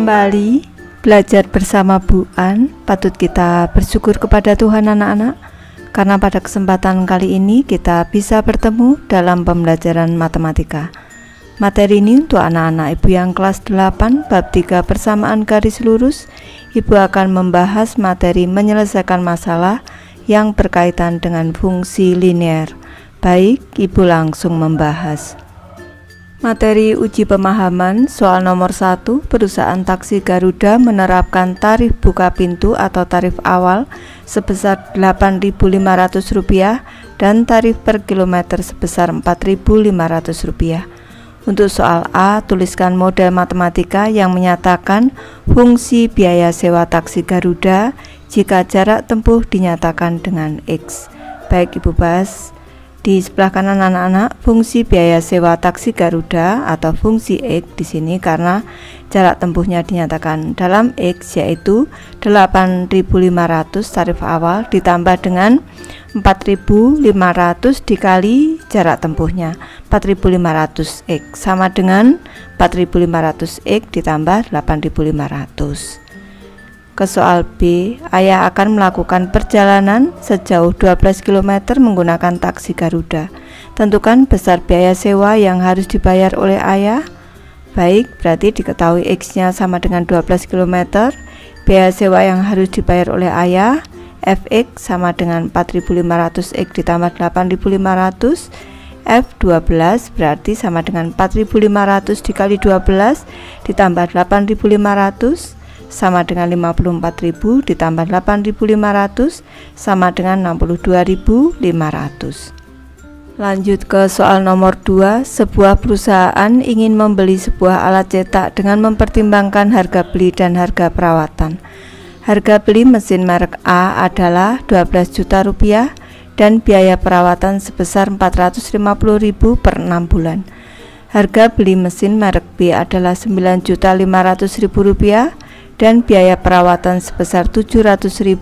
Kembali belajar bersama Bu An. Patut kita bersyukur kepada Tuhan anak-anak, karena pada kesempatan kali ini kita bisa bertemu dalam pembelajaran matematika. Materi ini untuk anak-anak Ibu yang kelas 8 bab 3 persamaan garis lurus. Ibu akan membahas materi menyelesaikan masalah yang berkaitan dengan fungsi linear. Baik, Ibu langsung membahas. Materi uji pemahaman soal nomor 1, perusahaan taksi Garuda menerapkan tarif buka pintu atau tarif awal sebesar Rp8.500 dan tarif per kilometer sebesar Rp4.500. Untuk soal A, tuliskan model matematika yang menyatakan fungsi biaya sewa taksi Garuda jika jarak tempuh dinyatakan dengan X. Baik, Ibu bahas. Di sebelah kanan anak-anak, fungsi biaya sewa taksi Garuda atau fungsi X di sini karena jarak tempuhnya dinyatakan dalam X, yaitu 8.500 tarif awal ditambah dengan 4.500 dikali jarak tempuhnya 4.500 X sama dengan 4.500 X ditambah 8.500. Ke soal B, ayah akan melakukan perjalanan sejauh 12 km menggunakan taksi Garuda. Tentukan besar biaya sewa yang harus dibayar oleh ayah. Baik, berarti diketahui X-nya sama dengan 12 km. Biaya sewa yang harus dibayar oleh ayah, Fx sama dengan 4.500 X ditambah 8.500. F12 berarti sama dengan 4.500 dikali 12 ditambah 8.500 sama dengan 54.000 ditambah 8.500 sama dengan 62.500. Lanjut ke soal nomor 2. Sebuah perusahaan ingin membeli sebuah alat cetak dengan mempertimbangkan harga beli dan harga perawatan. Harga beli mesin merek A adalah Rp12 juta dan biaya perawatan sebesar Rp450.000 per 6 bulan. Harga beli mesin merek B adalah Rp9.500.000 dan biaya perawatan sebesar Rp700.000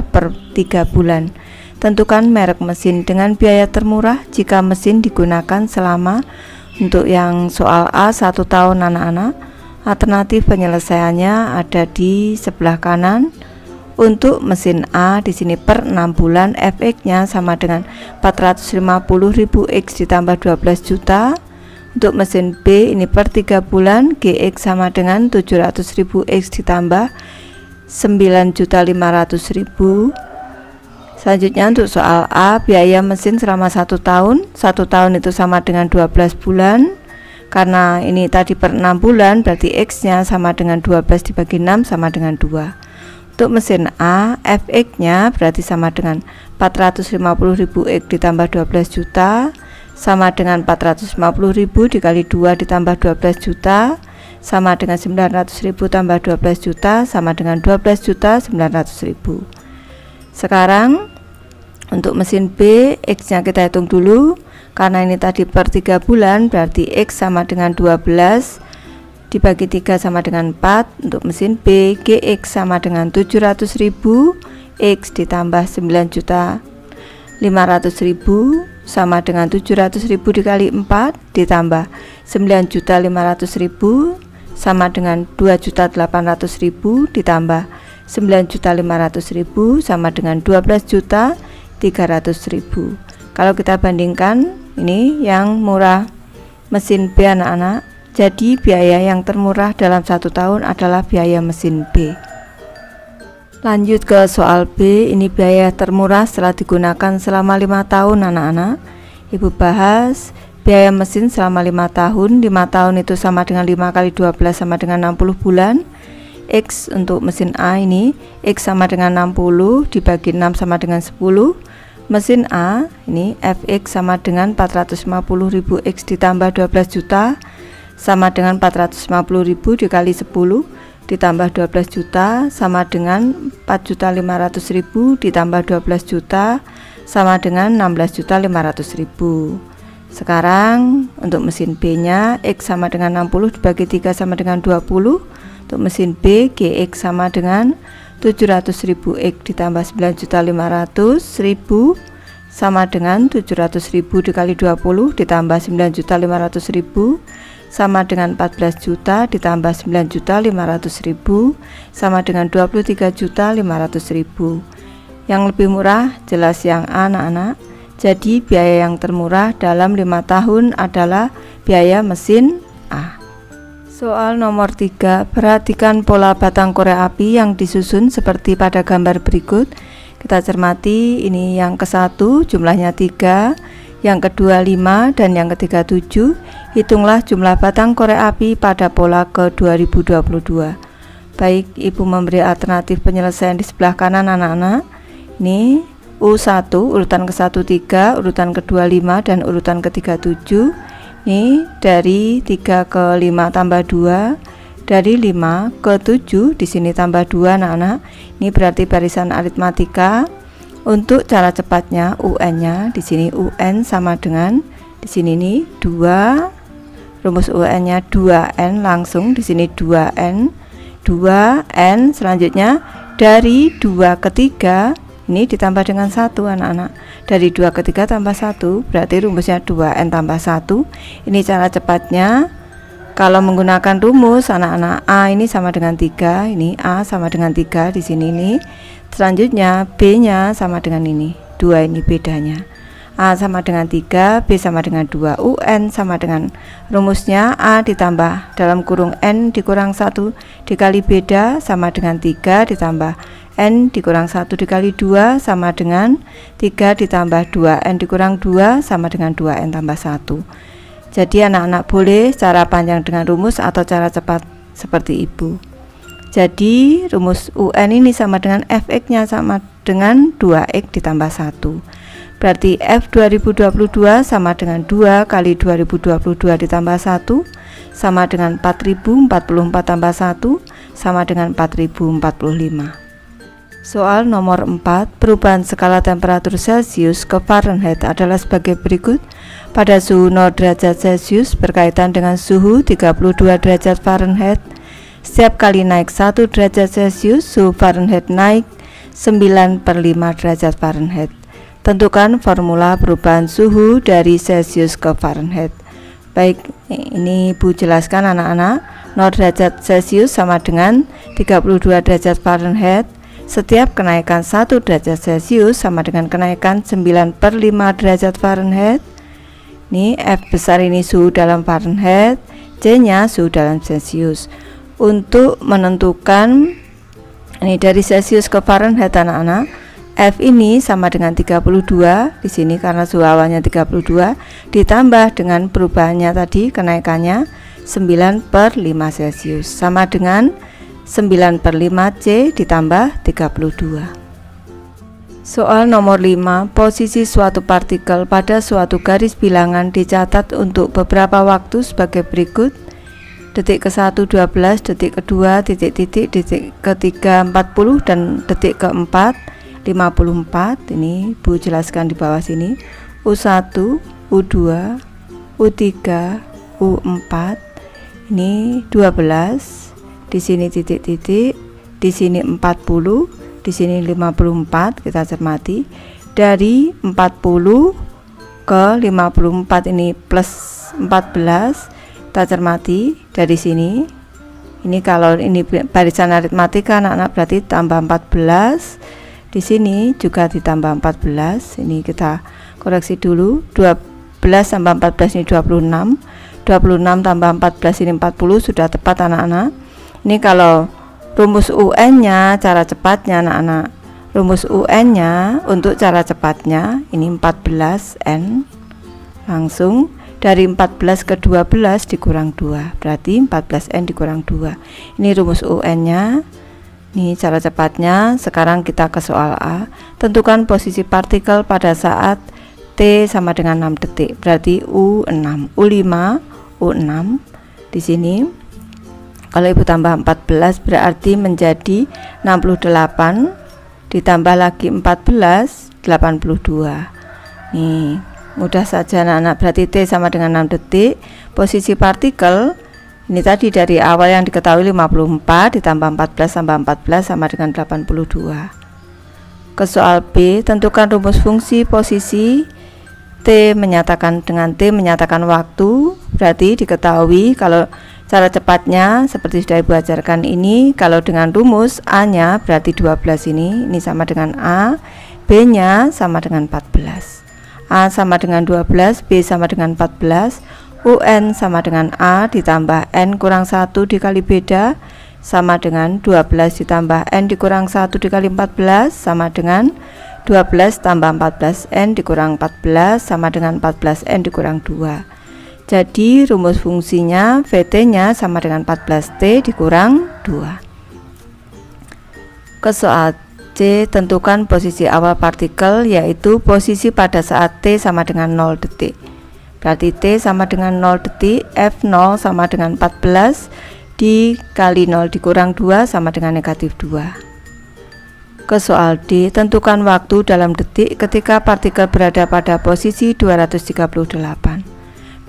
per 3 bulan. Tentukan merek mesin dengan biaya termurah jika mesin digunakan selama, untuk yang soal A, 1 tahun anak-anak. Alternatif penyelesaiannya ada di sebelah kanan. Untuk mesin A di sini per 6 bulan, Fx-nya sama dengan 450.000 X ditambah 12 juta. Untuk mesin B ini per 3 bulan, Gx sama dengan 700.000 X ditambah 9.500.000. Selanjutnya untuk soal A, biaya mesin selama 1 tahun. 1 tahun itu sama dengan 12 bulan. Karena ini tadi per 6 bulan, berarti X-nya sama dengan 12 dibagi 6 sama dengan 2. Untuk mesin A, Fx-nya berarti sama dengan 450.000 X ditambah 12 juta sama dengan 450.000 dikali 2 ditambah 12 juta sama dengan 900.000 tambah 12 juta sama dengan 12.900.000. Sekarang untuk mesin B, X-nya kita hitung dulu. Karena ini tadi per 3 bulan, berarti X sama dengan 12 dibagi 3 sama dengan 4. Untuk mesin B, Gx sama dengan 700.000 X ditambah 9.500.000 sama dengan 700.000 dikali 4 ditambah 9.500.000 sama dengan 2.800.000 ditambah 9.500.000 sama dengan 12.300.000. Kalau kita bandingkan, ini yang murah mesin B anak-anak. Jadi biaya yang termurah dalam 1 tahun adalah biaya mesin B. Lanjut ke soal B, ini biaya termurah setelah digunakan selama 5 tahun anak-anak. Ibu bahas biaya mesin selama 5 tahun. 5 tahun itu sama dengan 5 kali 12 sama dengan 60 bulan. X untuk mesin A ini, X sama dengan 60 dibagi 6 sama dengan 10. Mesin A ini Fx sama dengan 450.000 X ditambah 12 juta sama dengan 450.000 dikali 10 ditambah 12 juta sama dengan 4.500.000 ditambah 12 juta sama dengan 16.500.000. Sekarang untuk mesin B nya, X sama dengan 60 dibagi 3 sama dengan 20. Untuk mesin B, Gx sama dengan 700.000 X ditambah 9.500.000 sama dengan 700.000 dikali 20 ditambah 9.500.000 sama dengan 14 juta ditambah 9.500.000 sama dengan 23.500.000. Yang lebih murah jelas yang A, anak-anak. Jadi biaya yang termurah dalam 5 tahun adalah biaya mesin A. Soal nomor 3, perhatikan pola batang korek api yang disusun seperti pada gambar berikut. Kita cermati, ini yang ke-1 jumlahnya 3, yang kedua 5, dan yang ketiga 7. Hitunglah jumlah batang korek api pada pola ke 2022. Baik, Ibu memberi alternatif penyelesaian di sebelah kanan anak-anak. Ini U1, urutan ke-1 3, urutan kedua 5, dan urutan ketiga 7. Ini dari 3 ke 5 tambah 2, dari 5 ke 7 di sini tambah 2 anak-anak. Ini berarti barisan aritmatika. Untuk cara cepatnya UN-nya di sini UN sama dengan di sini nih 2. Rumus UN-nya 2N, langsung di sini 2N. 2N selanjutnya dari 2 ke 3 ini ditambah dengan 1 anak-anak. Dari 2 ke 3 tambah 1 berarti rumusnya 2N tambah 1. Ini cara cepatnya. Kalau menggunakan rumus anak-anak, A ini sama dengan 3, ini A sama dengan 3 di sini nih. Selanjutnya B-nya sama dengan ini, 2 ini bedanya. A sama dengan 3, B sama dengan 2, UN sama dengan rumusnya A ditambah dalam kurung N dikurang 1 dikali beda sama dengan 3 ditambah N dikurang 1 dikali 2 sama dengan 3 ditambah 2N dikurang 2 sama dengan 2N tambah 1. Jadi anak-anak boleh cara panjang dengan rumus atau cara cepat seperti Ibu. Jadi rumus UN ini sama dengan Fx nya sama dengan 2X ditambah 1. Berarti F 2022 sama dengan 2 kali 2022 ditambah 1 sama dengan 4044 tambah 1 sama dengan 4045. Soal nomor 4, perubahan skala temperatur Celcius ke Fahrenheit adalah sebagai berikut. Pada suhu 0 derajat Celcius berkaitan dengan suhu 32 derajat Fahrenheit. Setiap kali naik 1 derajat Celcius, suhu Fahrenheit naik 9/5 derajat Fahrenheit. Tentukan formula perubahan suhu dari Celcius ke Fahrenheit. Baik, ini Ibu jelaskan anak-anak. 0 derajat Celcius sama dengan 32 derajat Fahrenheit. Setiap kenaikan 1 derajat Celcius sama dengan kenaikan 9/5 derajat Fahrenheit. Ini F besar ini suhu dalam Fahrenheit, C nya suhu dalam Celcius. Untuk menentukan ini dari Celcius ke Fahrenheit anak-anak, F ini sama dengan 32 di sini karena suhu awalnya 32 ditambah dengan perubahannya tadi kenaikannya 9/5 Celcius sama dengan 9/5 C ditambah 32. Soal nomor 5, posisi suatu partikel pada suatu garis bilangan dicatat untuk beberapa waktu sebagai berikut. Detik ke-1 12, detik ke-2 titik-titik, detik ke-3 40, dan detik ke-4 54. Ini Bu jelaskan di bawah sini. U1, U2, U3, U4. Ini 12. Di sini titik-titik, di sini 40, di sini 54. Kita cermati dari 40 ke 54 ini plus 14. Kita cermati dari sini. Ini kalau ini barisan aritmatika anak-anak berarti tambah 14. Di sini juga ditambah 14. Ini kita koreksi dulu. 12 tambah 14 ini 26. 26 tambah 14 ini 40. Sudah tepat anak-anak. Ini kalau rumus UN-nya cara cepatnya anak-anak. Rumus UN-nya untuk cara cepatnya ini 14N. Langsung dari 14 ke 12 dikurang 2. Berarti 14N dikurang 2. Ini rumus UN-nya. Ini cara cepatnya. Sekarang kita ke soal A. Tentukan posisi partikel pada saat T sama dengan 6 detik. Berarti U6, U5, U6. Di sini kalau Ibu tambah 14 berarti menjadi 68 ditambah lagi 14 82. Nih, mudah saja anak-anak. Berarti T sama dengan 6 detik. Posisi partikel ini tadi dari awal yang diketahui 54 ditambah 14 tambah 14 sama dengan 82. Ke soal B, tentukan rumus fungsi posisi T menyatakan dengan T menyatakan waktu. Berarti diketahui kalau cara cepatnya seperti sudah Ibu ajarkan ini, kalau dengan rumus A-nya berarti 12 ini sama dengan A, B-nya sama dengan 14. A sama dengan 12, B sama dengan 14, UN sama dengan A ditambah N kurang 1 dikali beda sama dengan 12 ditambah N dikurang 1 dikali 14 sama dengan 12 tambah 14N dikurang 14 sama dengan 14N dikurang 2. Jadi rumus fungsinya VT-nya sama dengan 14T dikurang 2. Ke soal C, tentukan posisi awal partikel, yaitu posisi pada saat T sama dengan 0 detik. Berarti T sama dengan 0 detik, F0 sama dengan 14 dikali 0 dikurang 2 sama dengan negatif 2. Ke soal D, tentukan waktu dalam detik ketika partikel berada pada posisi 238.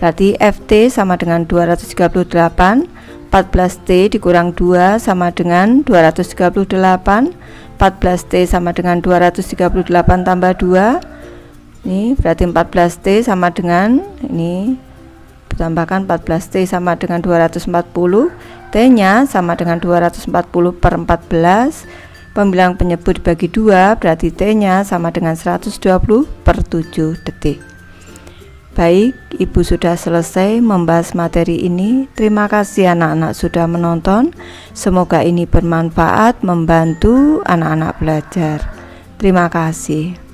Berarti FT sama dengan 238, 14T dikurang 2 sama dengan 238, 14T sama dengan 238 tambah 2. Ini berarti 14T sama dengan ini, tambahkan 14T sama dengan 240, T-nya sama dengan 240 per 14. Pembilang penyebut dibagi 2, berarti T-nya sama dengan 120 per 7 detik. Baik, Ibu sudah selesai membahas materi ini. Terima kasih anak-anak sudah menonton. Semoga ini bermanfaat, membantu anak-anak belajar. Terima kasih.